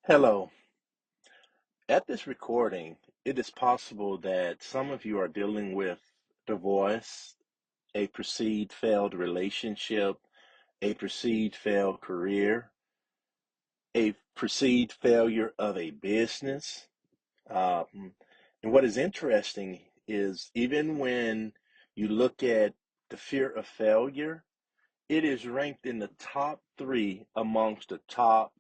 Hello. At this recording, it is possible that some of you are dealing with divorce, a perceived failed relationship, a perceived failed career, a perceived failure of a business. And what is interesting is even when you look at the fear of failure, it is ranked in the top three amongst the top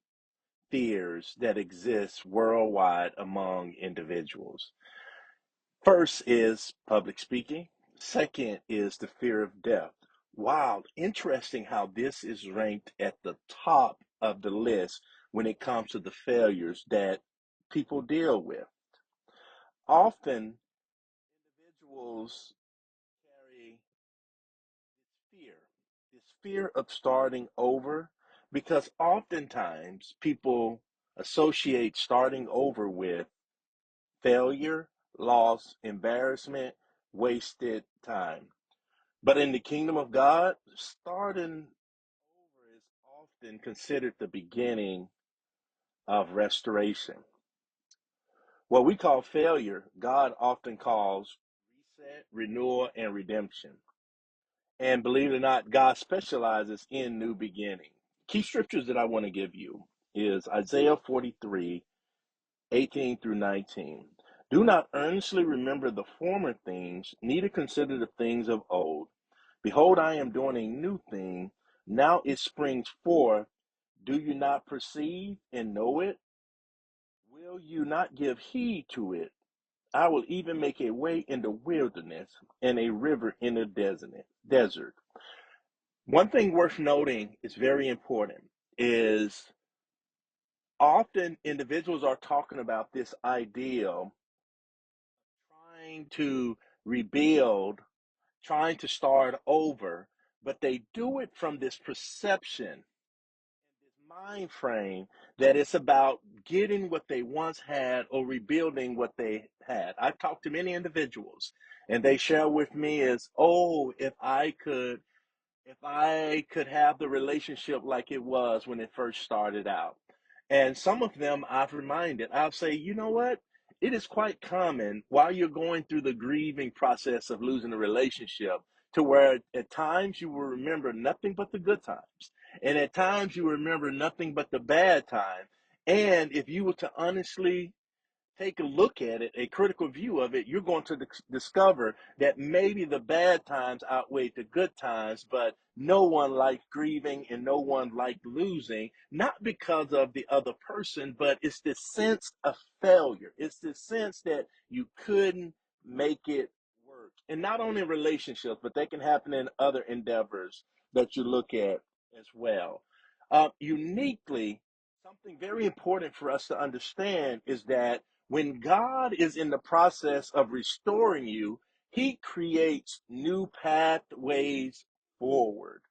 fears that exist worldwide among individuals. First is public speaking. Second is the fear of death. Wow, interesting how this is ranked at the top of the list when it comes to the failures that people deal with. Often, individuals carry fear, this fear of starting over, because oftentimes people associate starting over with failure, loss, embarrassment, wasted time. But in the kingdom of God, starting over is often considered the beginning of restoration. What we call failure, God often calls reset, renewal, and redemption. And believe it or not, God specializes in new beginning. Key scriptures that I want to give you is Isaiah 43:18 through 19. Do not earnestly remember the former things, neither consider the things of old. Behold, I am doing a new thing. Now it springs forth. Do you not perceive and know it? Will you not give heed to it? I will even make a way in the wilderness and a river in the desert. One thing worth noting is very important is often individuals are talking about this idea trying to rebuild, trying to start over, but they do it from this perception, this mind frame that it's about getting what they once had or rebuilding what they had. I've talked to many individuals and they share with me is, oh, if I could have the relationship like it was when it first started out. And some of them I'll say, you know what? It is quite common while you're going through the grieving process of losing a relationship to where at times you will remember nothing but the good times. And at times you remember nothing but the bad time. And if you were to honestly take a look at it, a critical view of it, you're going to discover that maybe the bad times outweigh the good times, but no one liked grieving and no one liked losing, not because of the other person, but it's this sense of failure. It's this sense that you couldn't make it work. And not only in relationships, but they can happen in other endeavors that you look at as well. Uniquely, something very important for us to understand is that when God is in the process of restoring you, He creates new pathways forward.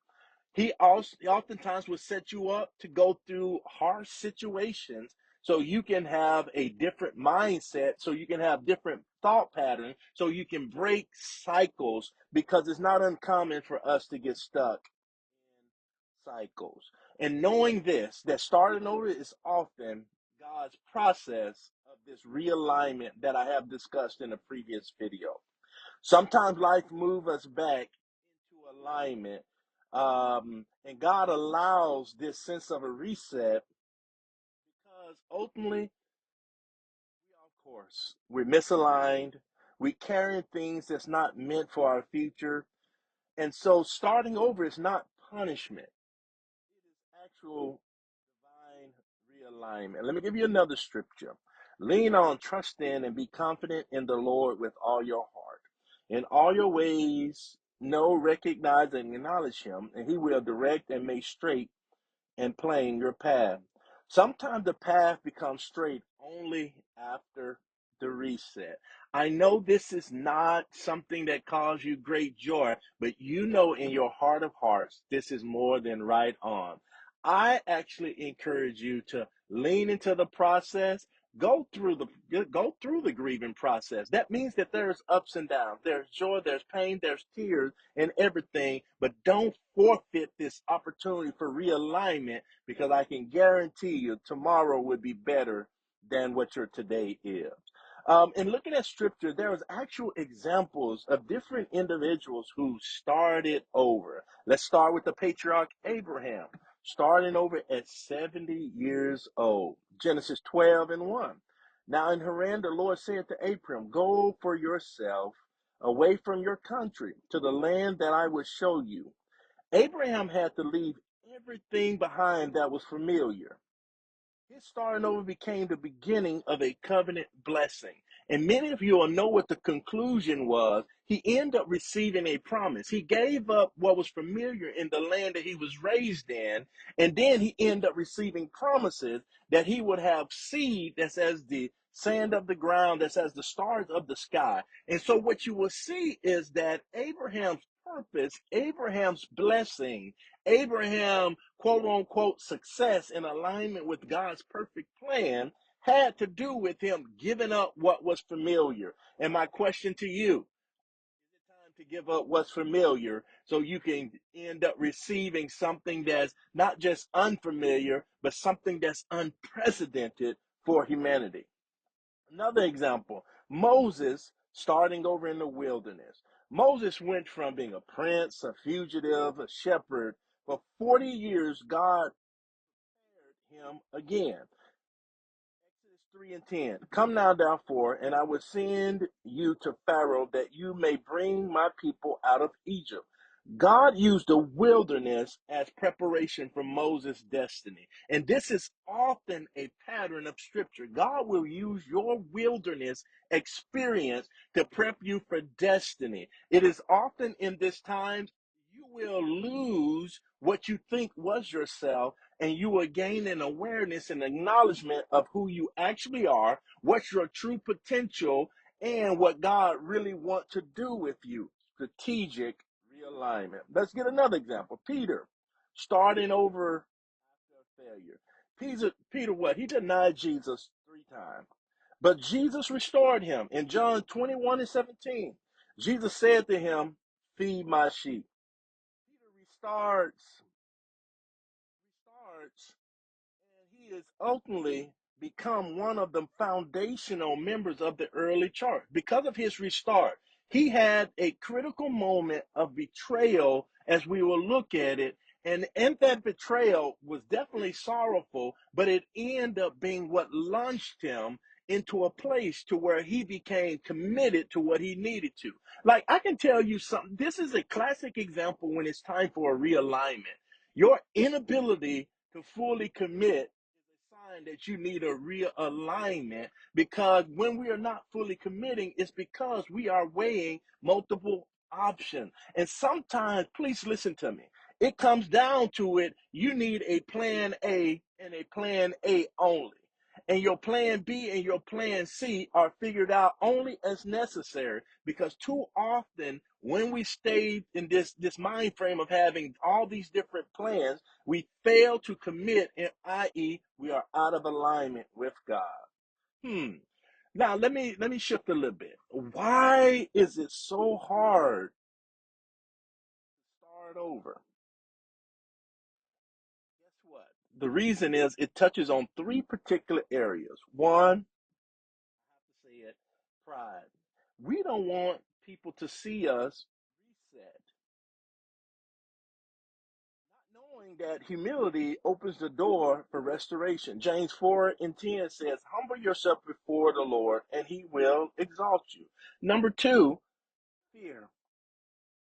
He also oftentimes will set you up to go through harsh situations so you can have a different mindset, so you can have different thought patterns, so you can break cycles because it's not uncommon for us to get stuck in cycles. And knowing this, that starting over is often God's process of this realignment that I have discussed in a previous video. Sometimes life moves us back into alignment, and God allows this sense of a reset because ultimately, of course, we're misaligned, we're carrying things that's not meant for our future, and so starting over is not punishment. It is actual divine realignment. Let me give you another scripture. Lean on, trust in, and be confident in the Lord with all your heart. In all your ways, know, recognize, and acknowledge Him, and He will direct and make straight and plain your path. Sometimes the path becomes straight only after the reset. I know this is not something that causes you great joy, but you know in your heart of hearts, this is more than right on. I actually encourage you to lean into the process, go through the grieving process. That means that there's ups and downs, there's joy, there's pain, there's tears and everything, but don't forfeit this opportunity for realignment, because I can guarantee you tomorrow would be better than what your today is. And looking at scripture, there was actual examples of different individuals who started over. Let's start with the patriarch Abraham, starting over at 70 years old. Genesis 12 and 1. Now in Haran, the Lord said to Abram, go for yourself away from your country to the land that I will show you. Abraham had to leave everything behind that was familiar. His starting over became the beginning of a covenant blessing. And many of you will know what the conclusion was. He ended up receiving a promise. He gave up what was familiar in the land that he was raised in, and then he ended up receiving promises that he would have seed that's as the sand of the ground, that's as the stars of the sky. And so what you will see is that Abraham's purpose, Abraham's blessing, Abraham, quote unquote, success in alignment with God's perfect plan had to do with him giving up what was familiar. And my question to you, is it time to give up what's familiar so you can end up receiving something that's not just unfamiliar, but something that's unprecedented for humanity? Another example, Moses starting over in the wilderness. Moses went from being a prince, a fugitive, a shepherd. For 40 years, God prepared him again. Exodus 3 and 10. Come now, therefore, and I will send you to Pharaoh that you may bring my people out of Egypt. God used the wilderness as preparation for Moses' destiny. And this is often a pattern of scripture. God will use your wilderness experience to prep you for destiny. It is often in this time you will lose what you think was yourself, and you will gain an awareness and acknowledgement of who you actually are, what's your true potential, and what God really wants to do with you. Strategic realignment. Let's get another example. Peter, starting over after failure. Peter, what? He denied Jesus 3 times. But Jesus restored him. In John 21 and 17, Jesus said to him, feed my sheep. Peter restarts, and he is ultimately become one of the foundational members of the early church. Because of his restart, he had a critical moment of betrayal as we will look at it. And that betrayal was definitely sorrowful, but it ended up being what launched him into a place to where he became committed to what he needed to. Like, I can tell you something. This is a classic example when it's time for a realignment. Your inability to fully commit is a sign that you need a realignment, because when we are not fully committing, it's because we are weighing multiple options. And sometimes, please listen to me, it comes down to it, you need a plan A and a plan A only. And your plan B and your plan C are figured out only as necessary, because too often when we stay in this mind frame of having all these different plans, we fail to commit, i.e., we are out of alignment with God. Hmm. Now let me shift a little bit. Why is it so hard to start over? Guess what? The reason is it touches on three particular areas. One, I have to say it, pride. We don't want people to see us reset, knowing that humility opens the door for restoration. James 4 and 10 says, humble yourself before the Lord, and he will exalt you. Number two, fear.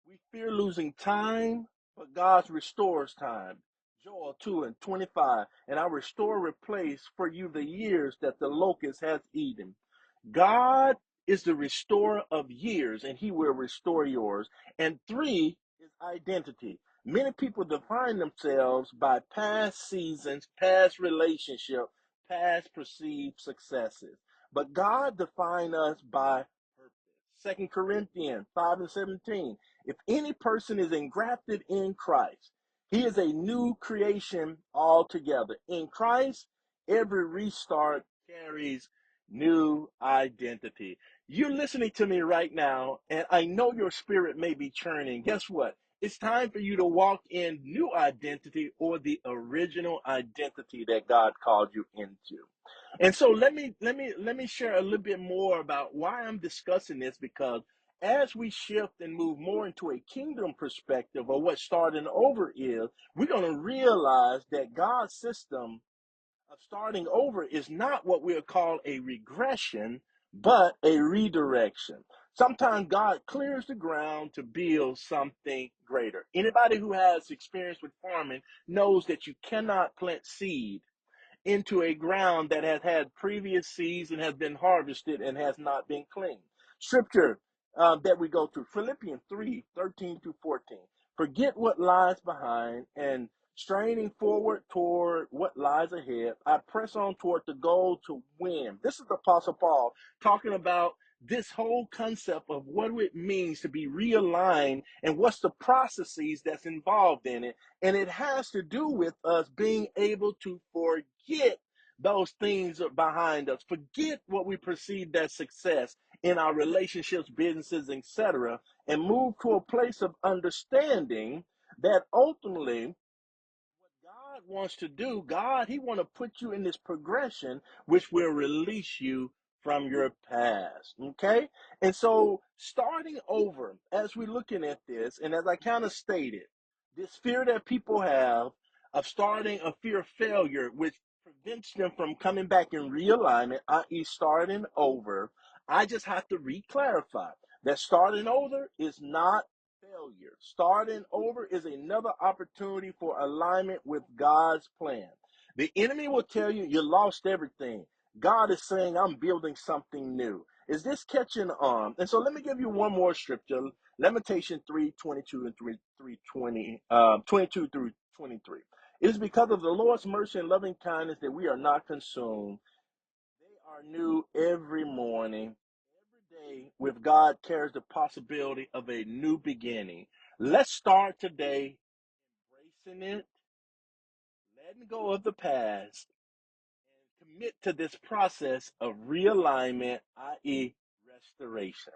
We fear losing time, but God restores time. Joel 2 and 25, and I restore, replace for you the years that the locust has eaten. God is the restorer of years, and he will restore yours. And three is identity. Many people define themselves by past seasons, past relationship, past perceived successes. But God defined us by purpose. 2 Corinthians 5 and 17. If any person is engrafted in Christ, he is a new creation altogether. In Christ, every restart carries new identity. You're listening to me right now, and I know your spirit may be churning. Guess what? It's time for you to walk in new identity or the original identity that God called you into. And so let me share a little bit more about why I'm discussing this, because as we shift and move more into a kingdom perspective of what starting over is, we're going to realize that God's system of starting over is not what we'll call a regression, but a redirection. Sometimes God clears the ground to build something greater. Anybody who has experience with farming knows that you cannot plant seed into a ground that has had previous seeds and has been harvested and has not been cleaned. Scripture that we go to, Philippians 3:13 to 14. Forget what lies behind and straining forward toward what lies ahead. I press on toward the goal to win. This is the Apostle Paul talking about this whole concept of what it means to be realigned and what's the processes that's involved in it. And it has to do with us being able to forget those things behind us, forget what we perceived as success in our relationships, businesses, etc., and move to a place of understanding that ultimately God wants to do, God, He want to put you in this progression which will release you from your past. Okay? And so starting over, as we're looking at this, and as I kind of stated, this fear that people have of starting, a fear of failure, which prevents them from coming back in realignment, i.e., starting over. I just have to re-clarify that starting over is not failure. Starting over is another opportunity for alignment with God's plan. The enemy will tell you you lost everything. God is saying, I'm building something new. Is this catching on? And so let me give you one more scripture. Lamentation 3:22 and 3:20, 22 through 23. It is because of the Lord's mercy and loving kindness that we are not consumed. They are new every morning. Every day with God carries the possibility of a new beginning. Let's start today embracing it, letting go of the past, and commit to this process of realignment, i.e., restoration.